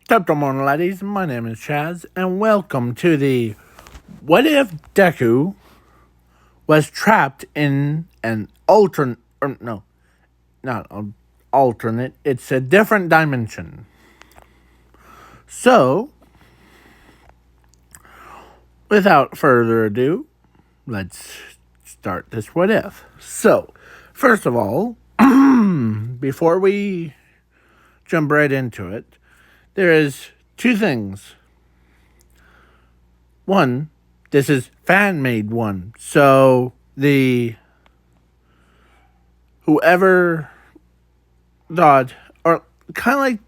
Top morning, laddies. My name is Chaz, and welcome to the What If Deku was trapped in an alternate, or no, not an alternate, it's a different dimension. So, without further ado, let's start this What If. So, first of all, before we jump right into it, there is two things. One, this is fan-made one. So whoever thought, or kind of like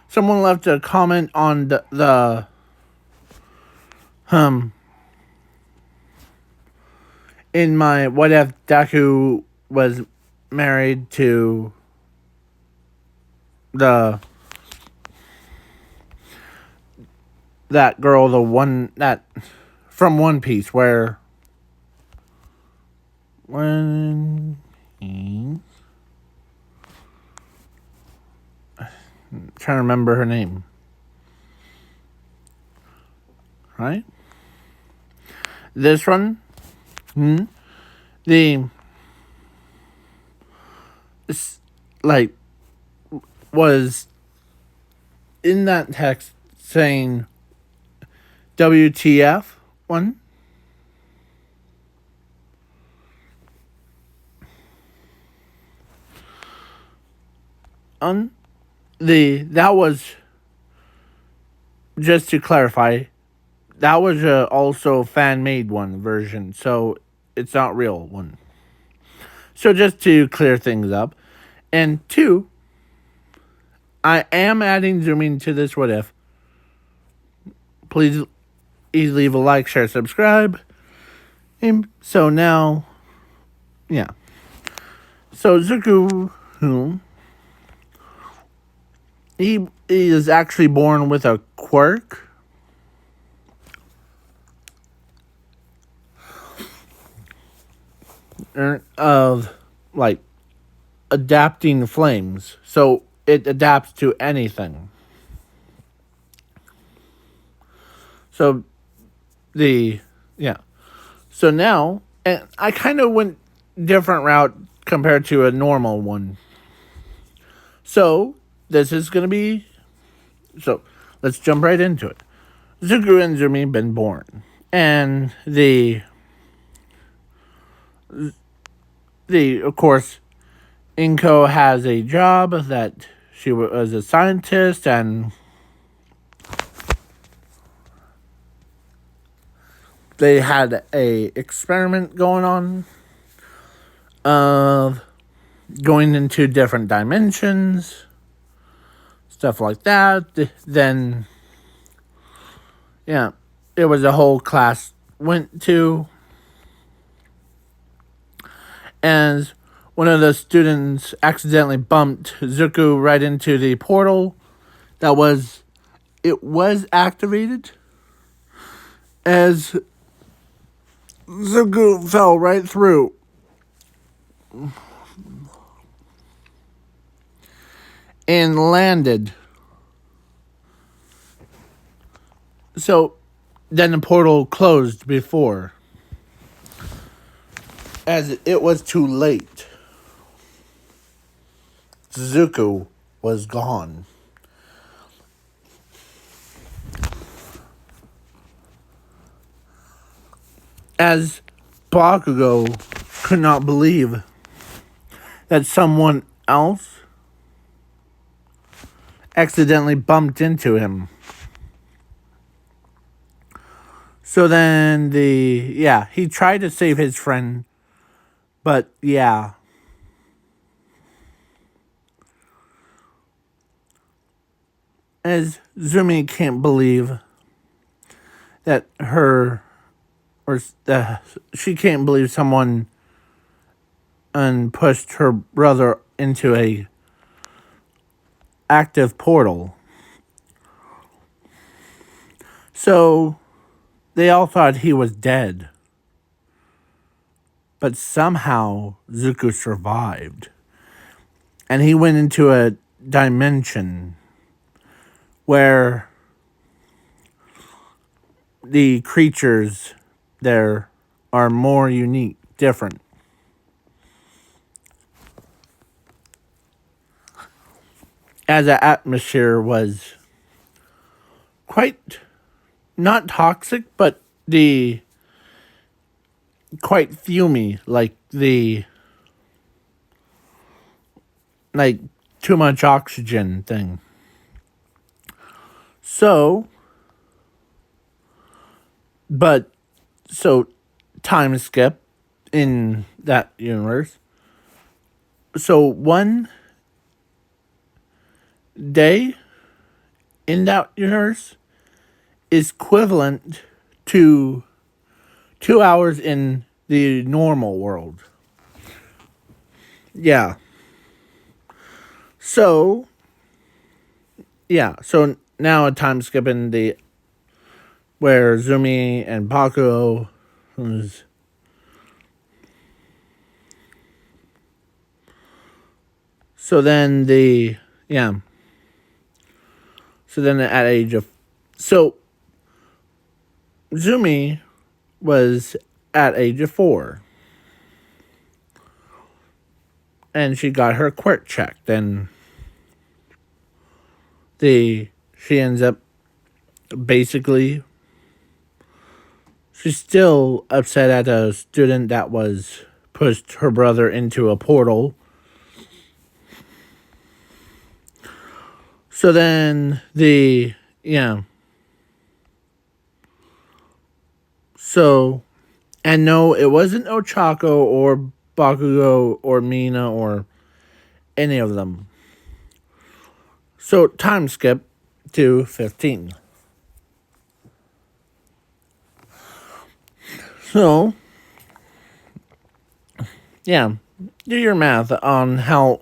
someone left a comment on the in my What If Deku was married to that girl, the one that from One Piece, where I'm trying to remember her name, right? This one, was in that text saying WTF one. That was, just to clarify, that was also fan made one version, so it's not real one. So just to clear things up, and two, I am adding zooming to this What If. Please leave a like, share, subscribe. And so now, yeah. So Zuko, he is actually born with a quirk. Of, like, adapting flames. So it adapts to anything. So So now, and I kind of went different route compared to a normal one. So this is going to be, so let's jump right into it. Zuko and Zumi been born, and of course, Inko has a job that she was a scientist, and they had a experiment going on of going into different dimensions, stuff like that. Then, yeah, it was a whole class went to, and one of the students accidentally bumped Zuko right into the portal it was activated, as Zuko fell right through. And landed. So then the portal closed before, as it was too late. Zuko was gone. As Bakugo could not believe that someone else accidentally bumped into him. So then he tried to save his friend, but as Zumi can't believe that she can't believe someone pushed her brother into a active portal. So they all thought he was dead. But somehow Zuko survived. And he went into a dimension where the creatures there are more unique, different. As the atmosphere was quite not toxic, but the quite fumy, like too much oxygen thing. So, but so time skip in that universe. So one day in that universe is equivalent to 2 hours in the normal world. Yeah. So, yeah. So now a time skip in the where Zumi and Bakugo was. So then yeah. So then at age of, so Zumi was at age of 4. And she got her quirk checked, and she ends up basically, she's still upset at a student that was pushed her brother into a portal. So then yeah. So, and no, it wasn't Ochako or Bakugo or Mina or any of them. So time skip to 15. So, yeah, do your math on how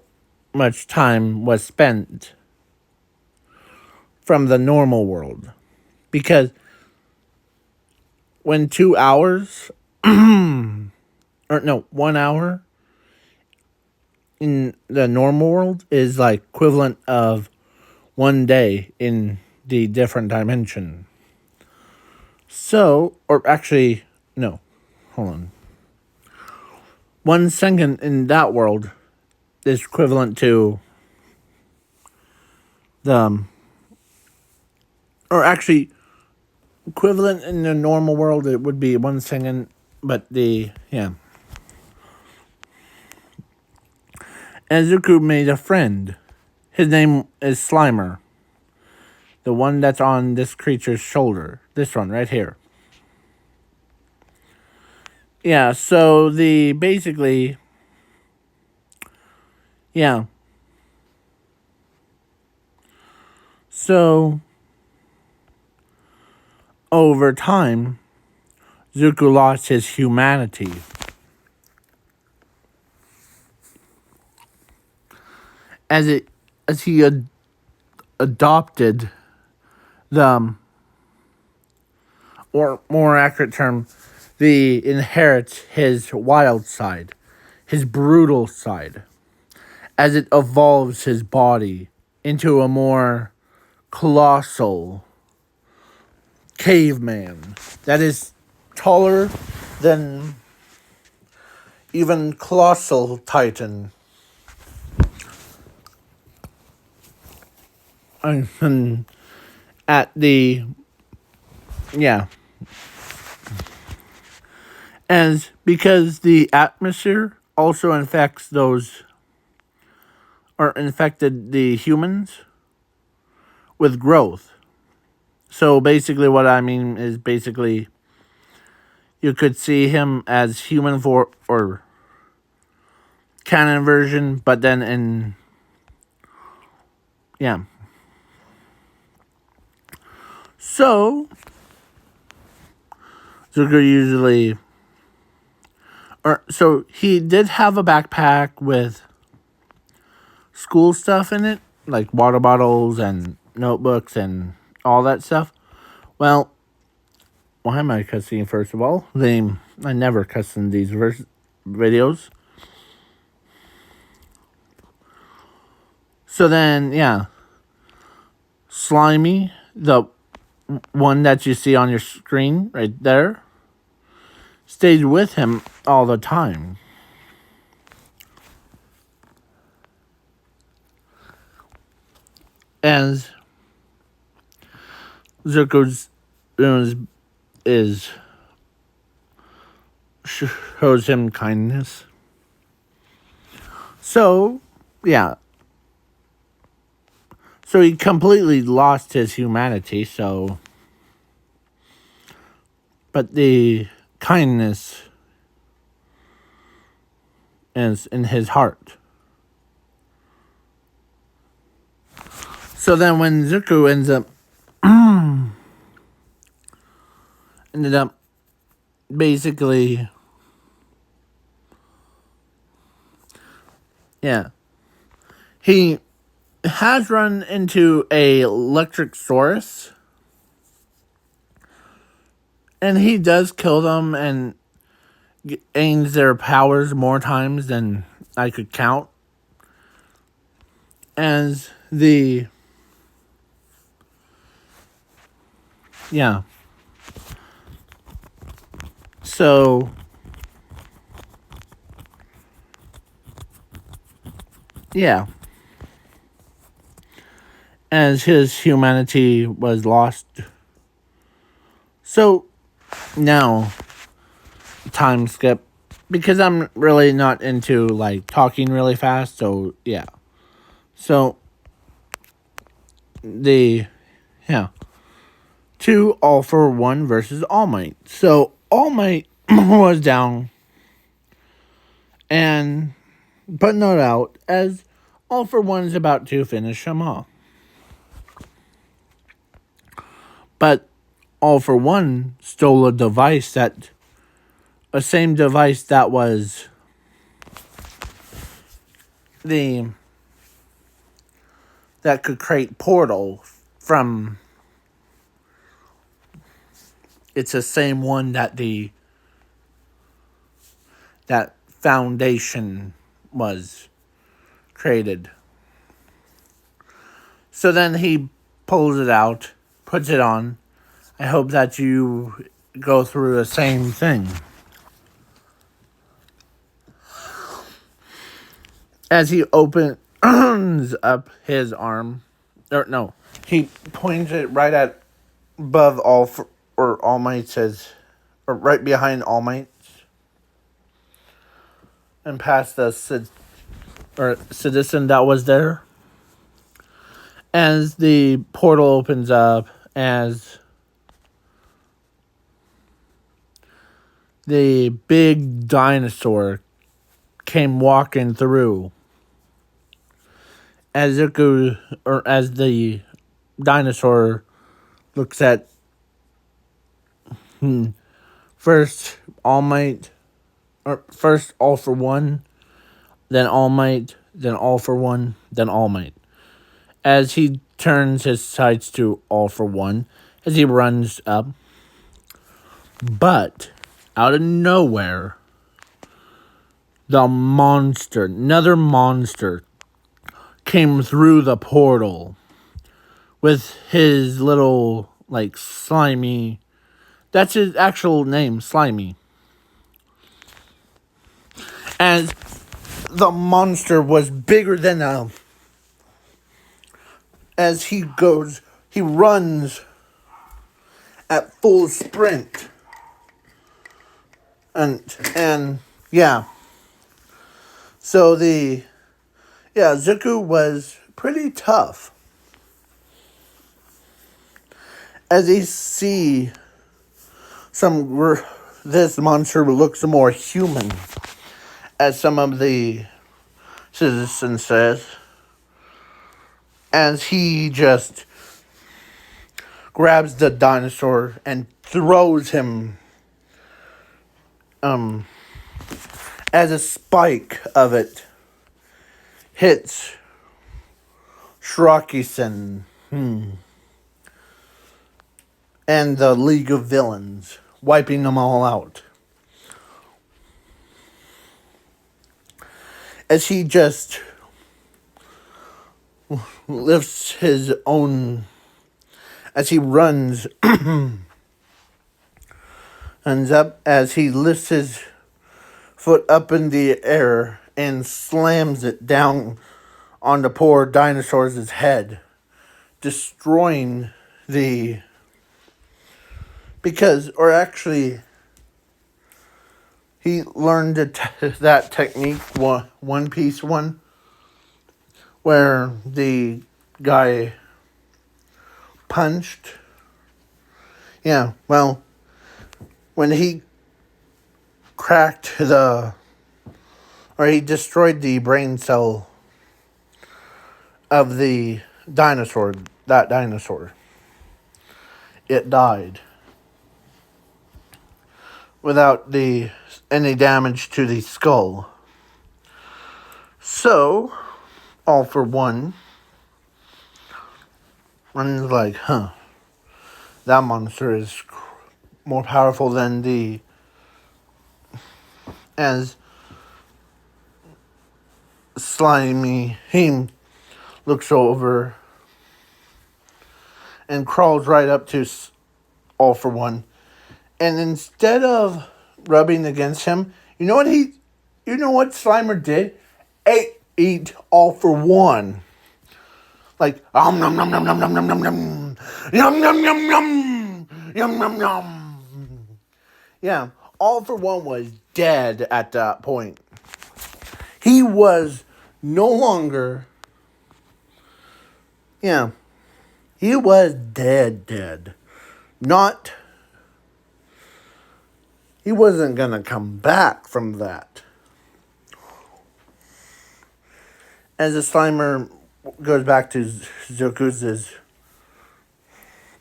much time was spent from the normal world. Because when 2 hours, or no, 1 hour in the normal world is like equivalent of one day in the different dimension. So, or actually, no, hold on. 1 second in that world is equivalent to or actually, equivalent in the normal world, it would be 1 second, but yeah. And Zuko made a friend. His name is Slimer. The one that's on this creature's shoulder. This one right here. Yeah, so basically, yeah. So, over time, Zuko lost his humanity. As he adopted or more accurate term, inherits his wild side, his brutal side, as it evolves his body into a more colossal caveman that is taller than even colossal titan. And at yeah. As because the atmosphere also infects those, or infected the humans with growth. So basically what I mean is basically you could see him as human for or canon version, but then yeah. So Zuko usually, so he did have a backpack with school stuff in it, like water bottles and notebooks and all that stuff. Well, why am I cussing first of all? I never cuss in these videos. So then, yeah. Slimy, the one that you see on your screen right there, stayed with him all the time. As Zuko's is shows him kindness. So, yeah. So he completely lost his humanity, but the kindness is in his heart. So then when Zuko ended up basically, yeah, he has run into a electric source, and he does kill them and gains their powers more times than I could count. As the yeah, so yeah, as his humanity was lost. So now, time skip, because I'm really not into like talking really fast. So yeah, so the yeah, 2 All for One versus All Might. So All Might was down and but not out, as All for One is about to finish him off. But All for One stole a same device that was the that could create portal from. It's the same one that that foundation was created. So then he pulls it out, puts it on. I hope that you go through the same thing. As he opens up his arm, or no, he points it right at above All Might says, or right behind All Might, and past the citizen that was there. As the portal opens up, as the big dinosaur came walking through, as the dinosaur looks at first All Might, or first All for One, then All Might, then All for One, then All Might. As he turns his sights to All for One, as he runs up, but out of nowhere, another monster, came through the portal with his little, like, slimy. That's his actual name, Slimy. As the monster was bigger than as he runs at full sprint. And yeah. So Zuko was pretty tough. As he see this monster looks more human, as some of the citizens says, as he just grabs the dinosaur and throws him as a spike of it hits Shrakisen and the League of Villains, wiping them all out. As he just lifts his own as he runs, ends up as he lifts his foot up in the air and slams it down on the poor dinosaur's head, destroying the... Because, or actually, he learned that technique, One Piece one, where the guy punched. Yeah, well, when he cracked or he destroyed the brain cell of the dinosaur, that dinosaur, it died without any damage to the skull. So, all for one, one's like, that monster is more powerful than as Slimy he looks over and crawls right up to All for One, and instead of rubbing against him, you know what Slimer did? Eat All for One. Like, nom nom nom nom nom nom nom nom nom, yum yum yum yum, yum yum yum. Yeah, All for One was dead at that point. He was no longer... Yeah, he was dead. He wasn't gonna come back from that. As the Slimer goes back to Zuku's,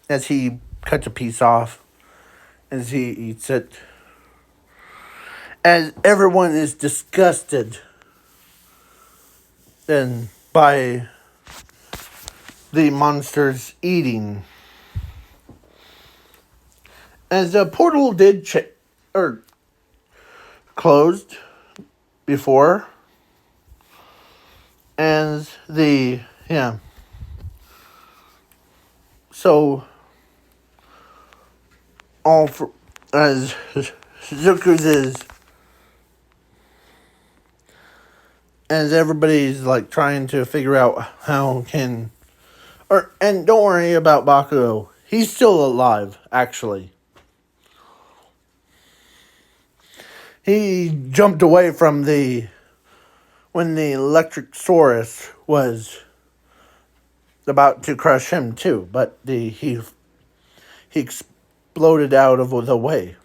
as he cuts a piece off, as he eats it, as everyone is disgusted then by the monsters eating. As the portal did closed before, and so as Zuku's as everybody's like trying to figure out and don't worry about Bakugo. He's still alive, actually. He jumped away from when the electric Saurus was about to crush him too, but he exploded out of the way.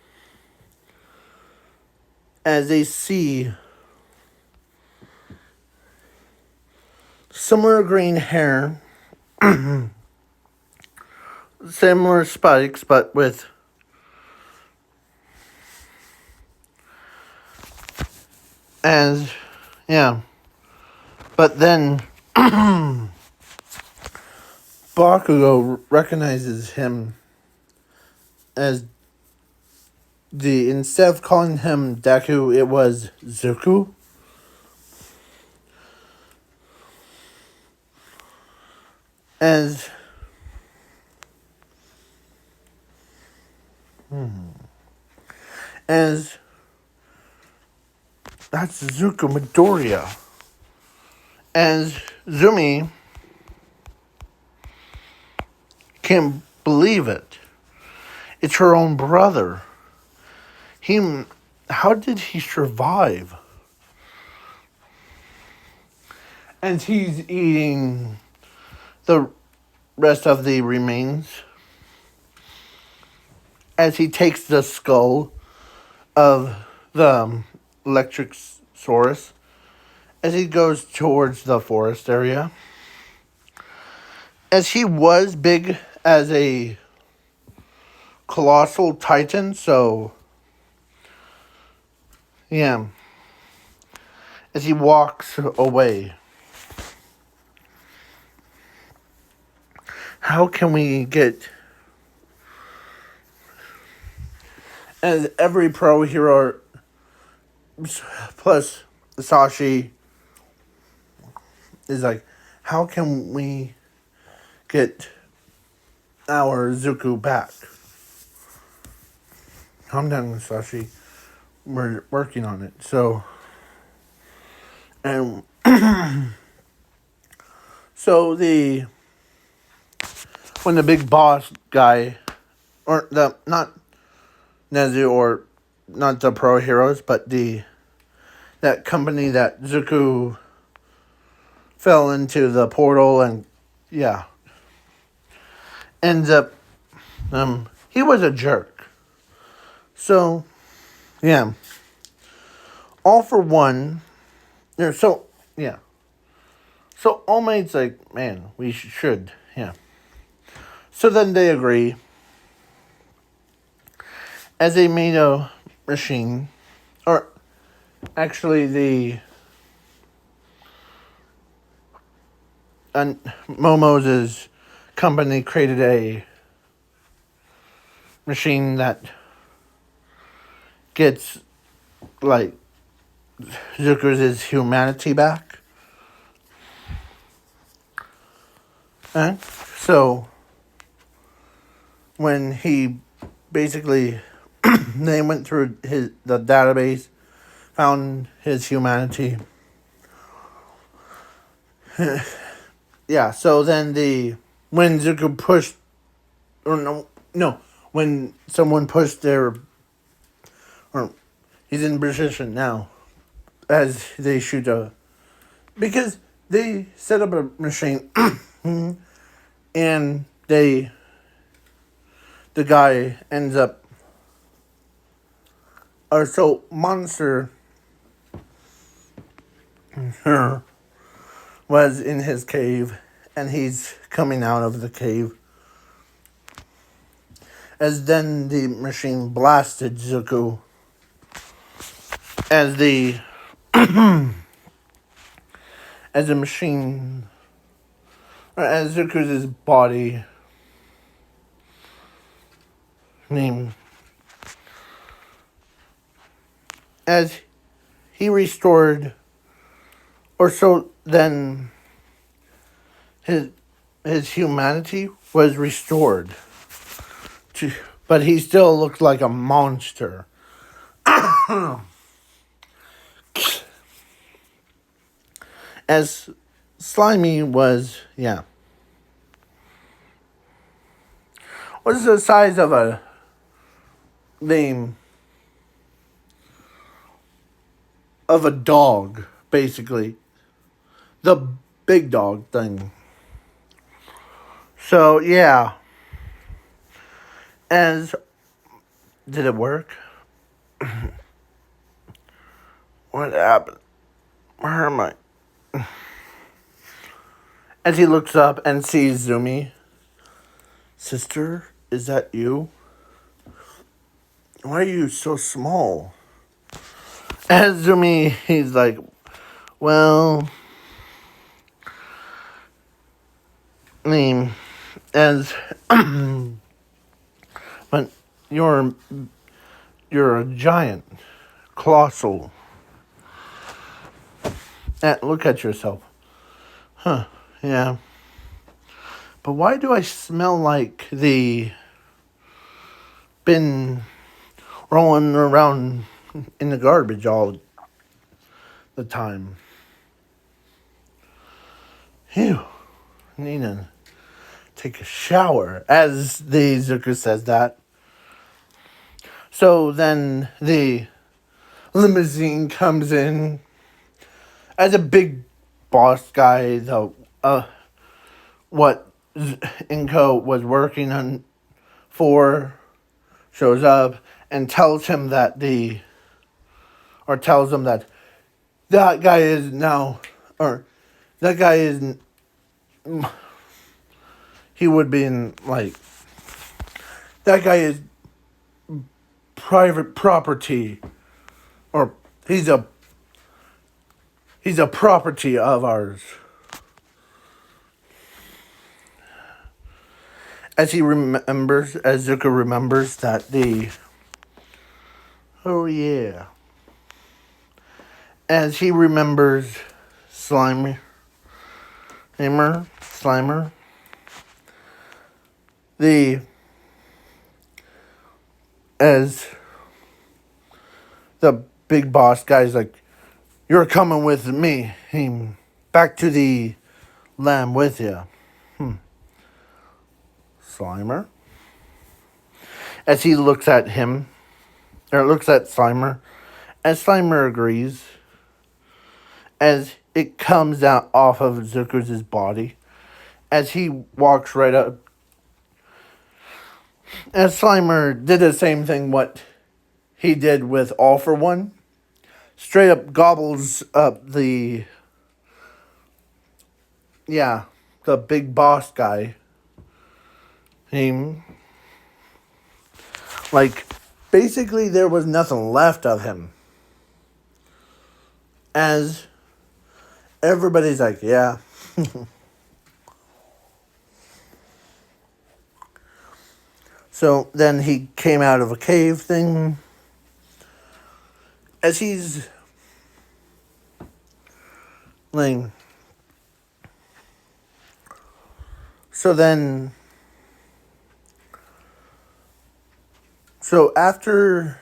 As they see similar green hair, similar spikes, but with but then Bakugo recognizes him as instead of calling him Deku, it was Zuku. As that's Zuko Midoriya. As Zumi can't believe it. It's her own brother. How did he survive? And he's eating the rest of the remains as he takes the skull of the electric Saurus as he goes towards the forest area. As he was big as a colossal titan, so yeah. As he walks away. How can we get... As every pro hero plus Sashi is like, how can we get our Zuko back. Calm down, Musashi. We're working on it. So, and so when the big boss guy, or the not Nezu, or not the pro heroes, but that company that Zuko fell into the portal and yeah, ends up he was a jerk. So yeah, all for one. So yeah, so All Might's like, man, we should, yeah. So then they agree. As they made a machine, or actually the Momo's company created a machine that gets like Zuko's humanity back. And so when he basically they went through the database, found his humanity. Yeah, so then when Zuko pushed, or no, when someone pushed or he's in position now, as they shoot because they set up a machine, and the guy ends up, or so Monster was in his cave, and he's coming out of the cave. As then the machine blasted Zuko, as the as the machine, or as Zuko's body name, as he restored, or so then his humanity was restored. But he still looked like a monster. As Slimy was, yeah, was the size of a dog, basically. The big dog thing. So, yeah. Did it work? What happened? Where am I? As he looks up and sees Zumi. Sister, is that you? Why are you so small? As Zumi, he's like, well, as but you're a giant, colossal. Look at yourself. Huh, yeah. But why do I smell like the bin rolling around in the garbage all the time? Phew. I need to take a shower, as the Zuko says that. So then the limousine comes in as a big boss guy, what Inko was working on shows up and tells him that that guy is now, or that guy is, he would be in, like, that guy is private property, or he's a property of ours. As Zuko remembers that oh yeah. As he remembers Slimer, the as the big boss guy's like, "You're coming with me, back to the lamb with you." Slimer, as he looks at him, or looks at Slimer, as Slimer agrees, as it comes out off of Zuko's body, as he walks right up, as Slimer did the same thing what he did with All for One, straight up gobbles up the big boss guy. He, like, basically there was nothing left of him. As everybody's like, yeah. So then he came out of a cave thing. As he's laying. So then. So after.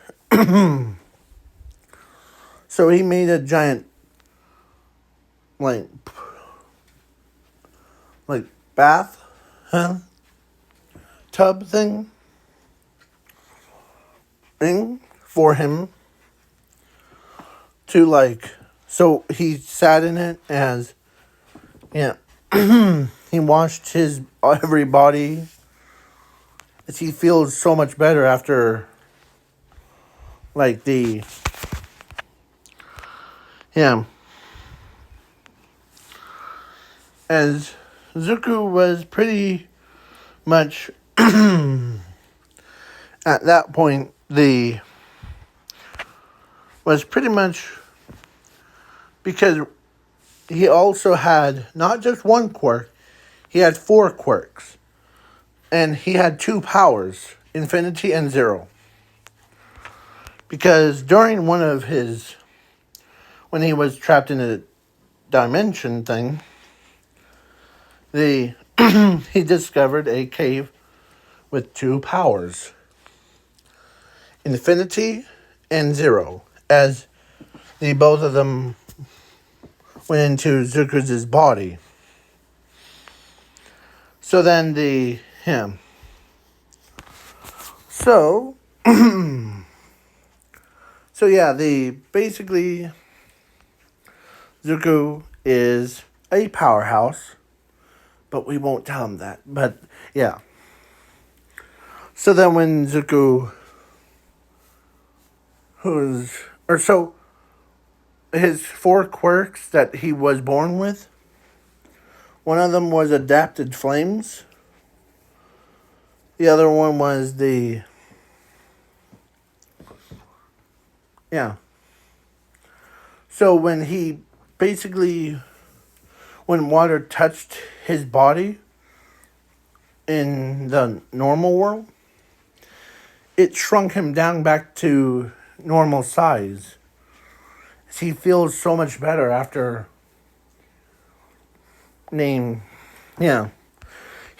So he made a giant. Like bath. Huh? Tub thing for him to so he sat in it as he washed his everybody as he feels so much better after the as Zuko was pretty much at that point was pretty much because he also had not just one quirk, he had 4 quirks. And he had 2 powers, Infinity and Zero. Because during one of his, when he was trapped in a dimension thing, he discovered a cave with 2 powers, Infinity and Zero, as both of them went into Zuko's body. So then So yeah, basically Zuko is a powerhouse, but we won't tell him that. But yeah. So then when Zuko his 4 quirks that he was born with, one of them was adapted flames. The other one was So when water touched his body in the normal world, it shrunk him down back to normal size. He feels so much better after he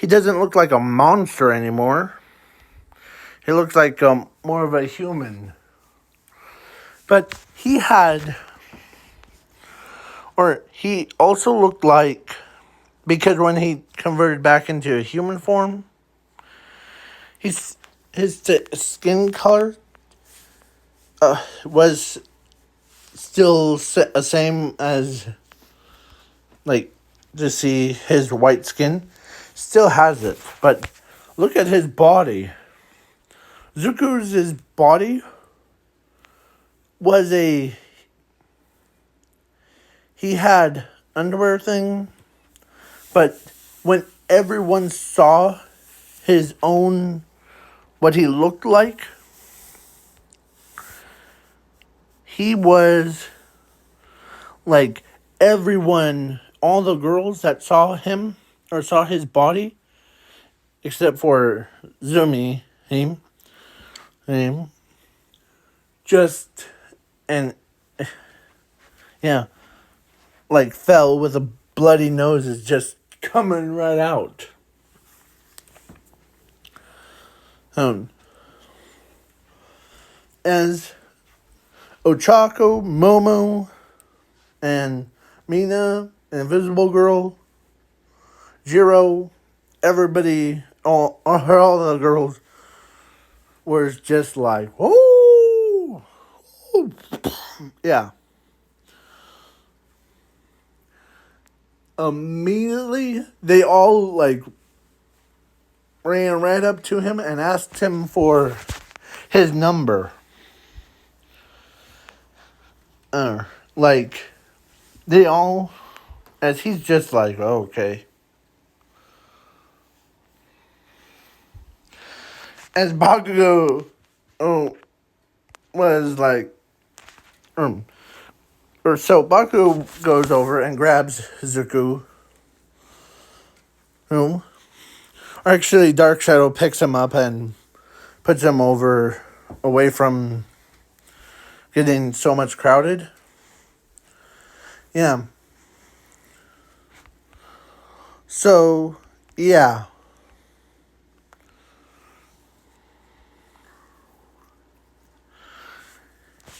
doesn't look like a monster anymore. He looks like more of a human. But he also looked like, because when he converted back into a human form, his skin color was still the same as, to see his white skin. Still has it, but look at his body. Zuko's body was he had underwear thing, but when everyone saw his own, what he looked like, he was everyone, all the girls that saw him or saw his body, except for Zumi, just fell with a bloody nose is just coming right out. Um, as Ochako, Momo, and Mina, Invisible Girl, Jiro, everybody, all the girls was just like, oh, yeah. Immediately, they all like ran right up to him and asked him for his number. Like, they all, as he's just like, oh, okay. As Bakugo was like, or so Bakugo goes over and grabs Zuko, whom, actually Dark Shadow picks him up and puts him away from getting so much crowded. Yeah. So, yeah.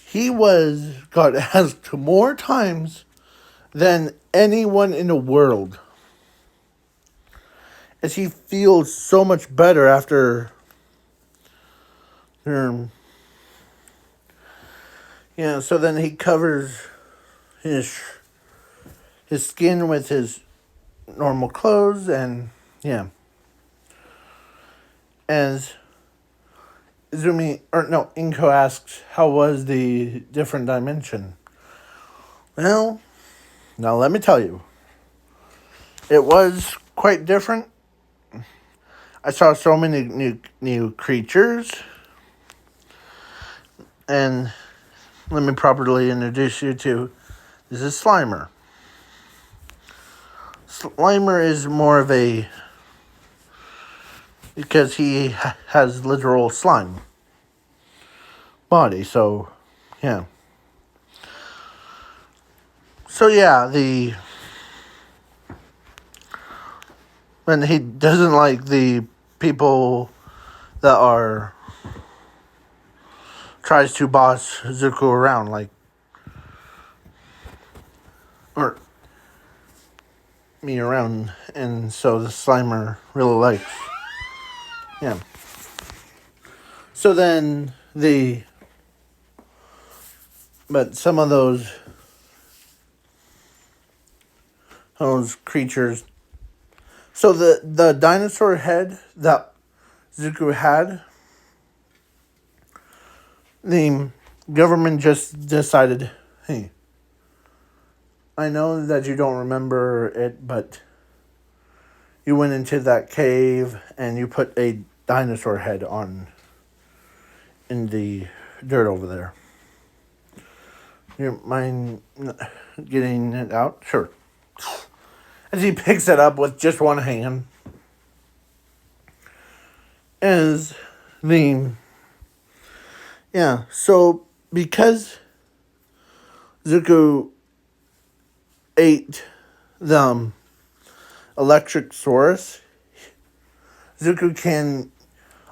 He got asked more times than anyone in the world. As he feels so much better after so then he covers his skin with his normal clothes, and yeah. As Inko asks, how was the different dimension? Well, now let me tell you. It was quite different. I saw so many new creatures. And let me properly introduce you to, this is Slimer. Slimer is more of because he has literal slime body, so yeah. So yeah, and he doesn't like the people that tries to boss Zuko around, or me around, and so the Slimer really likes. Yeah. So then but some of those creatures. So the dinosaur head that Zuko had, the government just decided, hey, I know that you don't remember it, but you went into that cave and you put a dinosaur head in the dirt over there. You mind getting it out? Sure. As he picks it up with just one hand. So because Zuko ate the electric source, Zuko can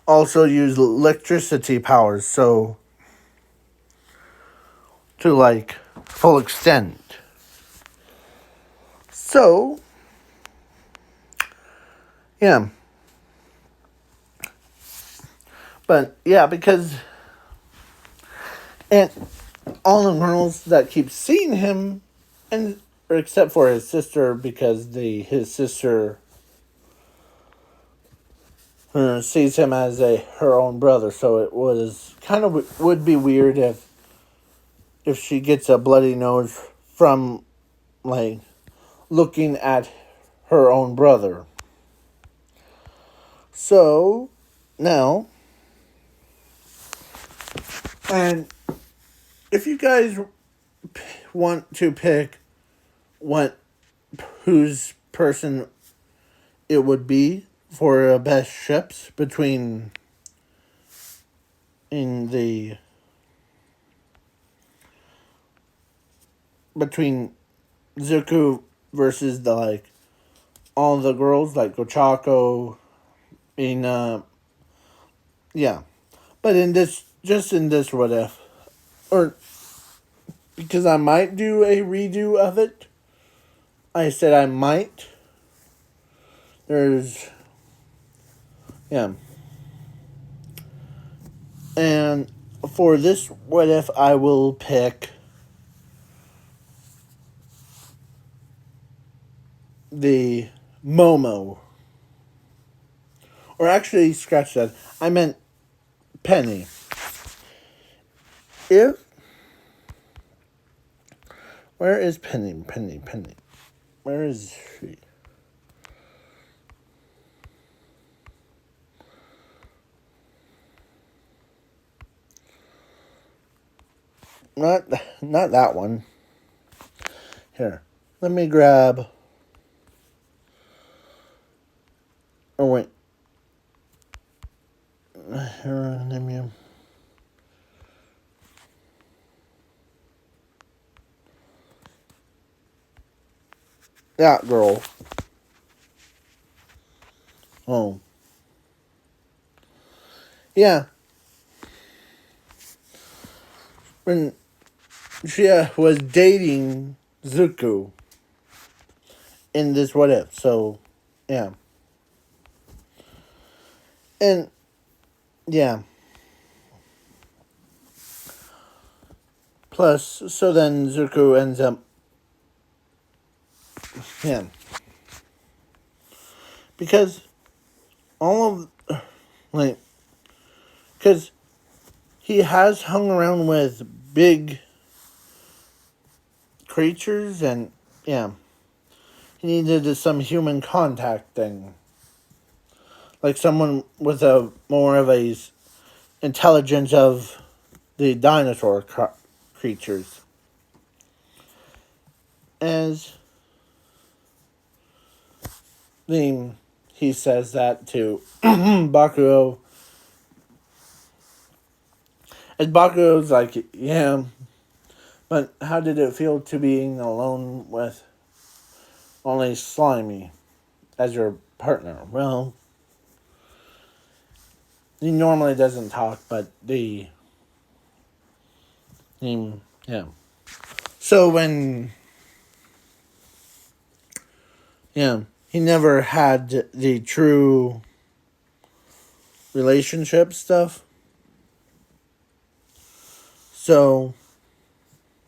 also use electricity powers, so to full extent. So, yeah. But yeah, because and all the girls that keep seeing him, except for his sister, because his sister sees him as her own brother. So it was would be weird if she gets a bloody nose from looking at her own brother. So now, and if you guys want to pick whose person it would be for best ships between Zuko versus all the girls like Ochako, Ina, Yeah. But just in this what if, or because I might do a redo of it, I said I might. There's, yeah. And for this what if, I will pick the Momo. Or actually, scratch that. I meant Penny. If. Where is Penny? Penny. Where is she? Not that one. Here. Let me grab. Oh, wait. Here, that girl. Oh. Yeah. When she was dating Zuko in this what if. So, yeah. And, yeah. Plus, so then Zuko ends up. Yeah. Because all of. Like. Because he has hung around with big creatures and, yeah. He needed some human contact thing. Like someone with a more of a intelligence of the dinosaur creatures. As he says that to Bakugo. And Bakugo's like, yeah, but how did it feel to being alone with only Slimy as your partner? Well, he normally doesn't talk, but yeah. So when, yeah, he never had the true relationship stuff. So,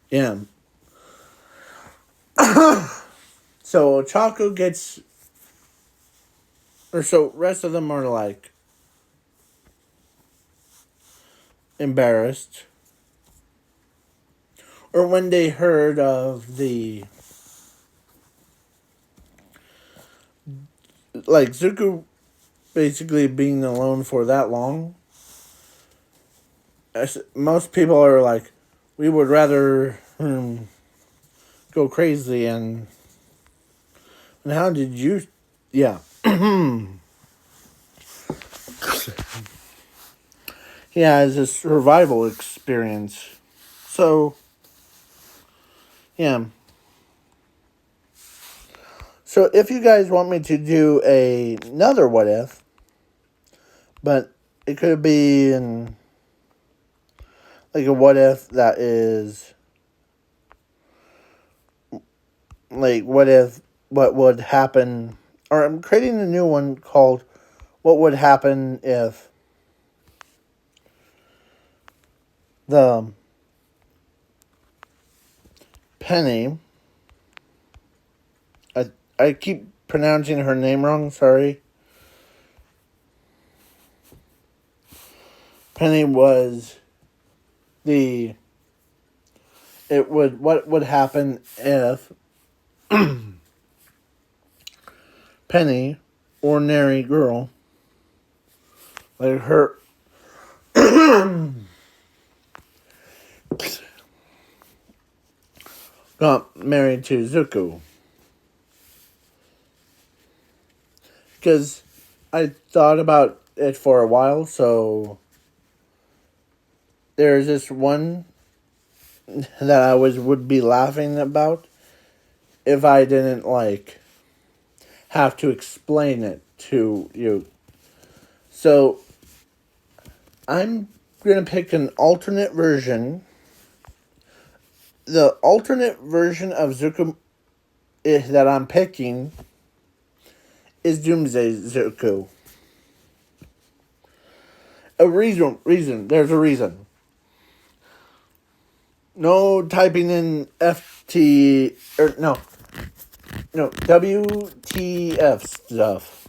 yeah. So Chaco gets, or so rest of them are like embarrassed. Or when they heard of the, like Zuko basically being alone for that long, most people are like, we would rather go crazy and how did you, yeah. He has a survival experience. So, yeah. So if you guys want me to do another what if, but it could be in like a what if that is like what would happen, or I'm creating a new one called what would happen if the Penny, I keep pronouncing her name wrong, sorry. Penny was what would happen if Penny, ordinary girl, like her, got married to Zuko. Because I thought about it for a while, so there's this one that I would be laughing about if I didn't like have to explain it to you. So I'm going to pick an alternate version. The alternate version of Zuko that I'm picking is Doomsday Zuko. There's a reason. No typing in FT, or no, WTF stuff.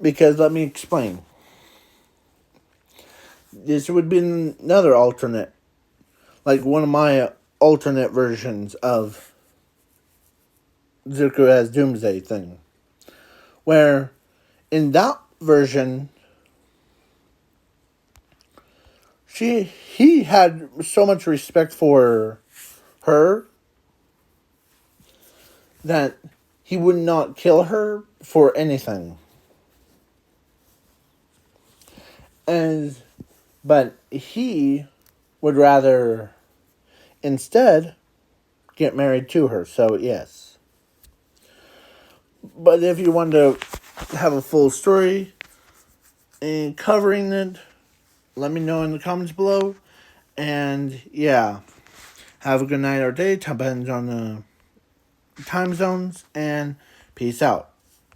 Because let me explain. This would be another alternate, like one of my alternate versions of Zuko as Doomsday thing. Where in that version, he had so much respect for her that he would not kill her for anything. But he would rather instead get married to her. So yes. But if you want to have a full story and covering it, let me know in the comments below. And yeah, have a good night or day. Depends on the time zones. And peace out.